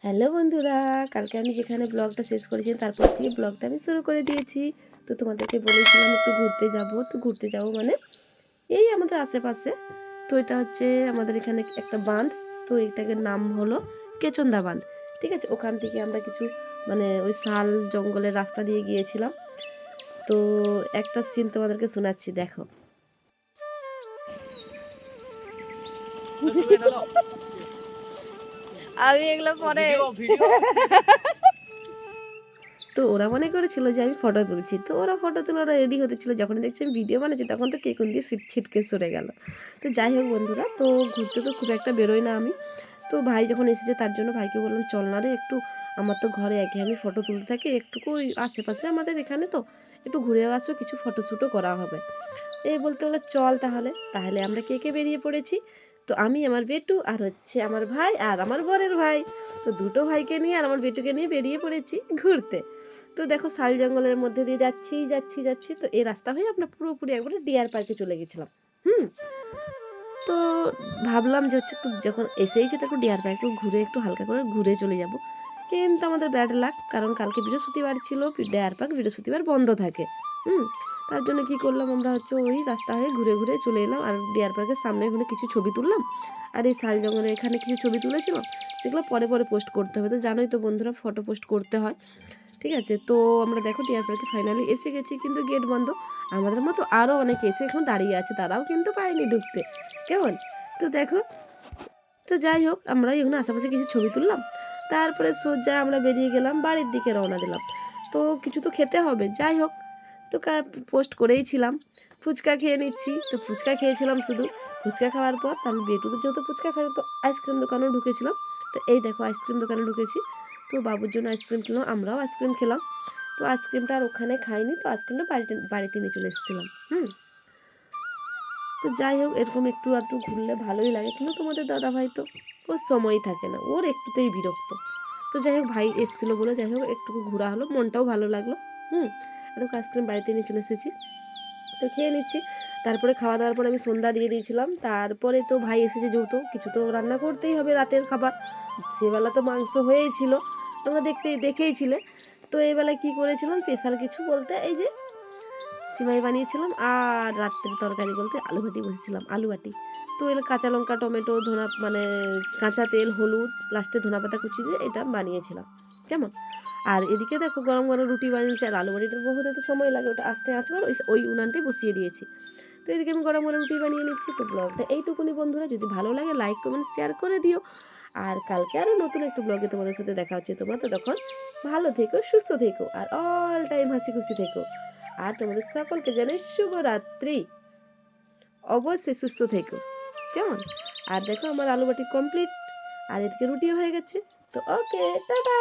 Hello বন্ধুরা, কালকে আমি যেখানে ব্লগটা শেষ করেছি তারপর থেকে ব্লগটা আমি শুরু করে দিয়েছি। তো তোমাদেরকে বলেছিলাম একটু ঘুরতে যাব, তো ঘুরতে যাব মানে এই আমাদের আশেপাশে। তো এটা হচ্ছে আমাদের এখানে একটা বাঁধ, তো এটাকে নাম হলো কেচন্দা বাঁধ। ঠিক আছে, ওখান থেকে আমরা কিছু মানে ওই শাল জঙ্গলের রাস্তা দিয়ে গিয়েছিলাম। তো একটা সিন তোমাদেরকে শোনাচ্ছি, দেখো। আমি এগুলো পরে তো ওরা মনে করেছিল যে আমি ফটো তুলছি, তো ওরা ফটো তুলে ওরা রেডি হতেছিল, যখন দেখছি আমি ভিডিও বানাচ্ছি তখন তো কে কোন দিয়ে ছিটকে সরে গেল। তো যাই হোক বন্ধুরা, তো ঘুরতে তো খুব একটা বেরোই না আমি। তো ভাই যখন এসেছে তার জন্য ভাইকে বললাম চল না রে একটু, আমার তো ঘরে একে আমি ফটো তুলতে থাকি, একটুকু ওই আশেপাশে আমাদের এখানে তো একটু ঘুরে আসো, কিছু ফটোশ্যুটও করা হবে। এই বলতে বলে চল তাহলে তাহলে আমরা কে কে বেরিয়ে পড়েছি। তো আমি, আমার বেটু, আর হচ্ছে আমার ভাই আর আমার বরের ভাই। তো দুটো ভাইকে নিয়ে আর আমার বেটুকে নিয়ে বেরিয়ে পড়েছি ঘুরতে। তো দেখো শাল জঙ্গলের মধ্যে দিয়ে যাচ্ছি যাচ্ছি যাচ্ছি, তো এই রাস্তা হয়ে আমরা পুরোপুরি একবারে ডিয়ার পার্কে চলে গেছিলাম। হুম। তো ভাবলাম যে হচ্ছে একটু যখন এসেইছে তো একটু ডিয়ার পার্কে একটু ঘুরে, একটু হালকা করে ঘুরে চলে যাব। কিন্তু আমাদের ব্যাড লাক, কারণ কালকে বৃহস্পতিবার ছিল, ডিয়ার পার্ক বৃহস্পতিবার বন্ধ থাকে। হুম। তার জন্য কি করলাম, আমরা হচ্ছে ওই রাস্তা হয়ে ঘুরে ঘুরে চলে এলাম আর ডিয়ার পার্কের সামনে ওখানে কিছু ছবি তুললাম। আর এই শাল জঙ্গলে এখানে কিছু ছবি তুলেছিলাম, সেগুলো পরে পরে পোস্ট করতে হবে, তো জানোই তো বন্ধুরা ফটো পোস্ট করতে হয়। ঠিক আছে, তো আমরা দেখো ডিয়ার পার্কে ফাইনালি এসে গেছি, কিন্তু গেট বন্ধ। আমাদের মতো আরও অনেকে এসে এখন দাঁড়িয়ে আছে, তারাও কিন্তু পায়নি ঢুকতে। কেমন? তো দেখো, তো যাই হোক আমরা এখানে আশেপাশে কিছু ছবি তুললাম, তারপরে সোজা আমরা বেরিয়ে গেলাম বাড়ির দিকে, রওনা দিলাম। তো কিছু তো খেতে হবে, যাই হোক। তো পোস্ট করেই ছিলাম, ফুচকা খেয়ে নিচ্ছি, তো ফুচকা খেয়েছিলাম শুধু। ফুচকা খাওয়ার পর আমি বেটু তো যেহেতু ফুচকা খাই তো আইসক্রিম দোকানেও ঢুকেছিলাম। তো এই দেখো আইসক্রিম দোকানে ঢুকেছি, তো বাবুর জন্য আইসক্রিম কিনলাম, আমরাও আইসক্রিম খেলাম। তো আইসক্রিমটা আর ওখানে খাইনি, তো আইসক্রিমটা বাড়িতে বাড়িতে নিয়ে চলে এসেছিলাম। তো যাই হোক, এরকম একটু আধটু ঘুরলে ভালোই লাগে, কিন্তু তোমাদের দাদা ভাই তো ওর সময়ই থাকে না, ওর একটুতেই বিরক্ত। তো যাই হোক ভাই এসেছিলো বলে যাই হোক একটু ঘোরা হলো, মনটাও ভালো লাগলো। এত আইসক্রিম বাড়িতে নিয়ে চলে এসেছি, তো খেয়ে নিচ্ছি। তারপরে খাওয়া দাওয়ার পর আমি সন্ধ্যা দিয়ে দিয়েছিলাম, তারপরে তো ভাই এসেছে যেহেতু কিছু তো রান্না করতেই হবে রাতের খাবার। সেবেলা তো মাংস হয়েই ছিল, তোমরা দেখেইছিলে। তো এই বেলায় কী করেছিলাম স্পেশাল কিছু বলতে এই যে সিমাই বানিয়েছিলাম, আর রাত্রের তরকারি বলতে আলু বাটি বসেছিলাম, আলু বাটি। তো এর কাঁচা লঙ্কা টমেটো ধনা মানে কাঁচা তেল হলুদ লাস্টে ধনা পাতা কুচি দিয়ে এটা বানিয়েছিলাম। কেমন? আর এদিকে দেখো গরম গরম রুটি বানিয়েছি, আর আলু বাটিটার বহুতে তো সময় লাগে, ওটা আস্তে আঁচ করে ওই উনানটাই বসিয়ে দিয়েছি। তো এদিকে আমি গরম গরম রুটি বানিয়ে নিচ্ছি। তো ব্লগটা এইটুকুনি বন্ধুরা, যদি ভালো লাগে লাইক কমেন্ট শেয়ার করে দিও। আর কালকে আরও নতুন একটা ব্লগে তোমাদের সাথে দেখা হচ্ছে, তোমরা তো তখন ভালো থেকো, সুস্থ থেকো, আর অল টাইম হাসি খুশি থেকো। আর তোমাদের সকলকে জানাই শুভরাত্রি। অবশ্যই সুস্থ থেকো। কেমন? আর দেখো আমার আলু বাটি কমপ্লিট, আর এদিকে রুটিও হয়ে গেছে। তো ওকে, টাটা।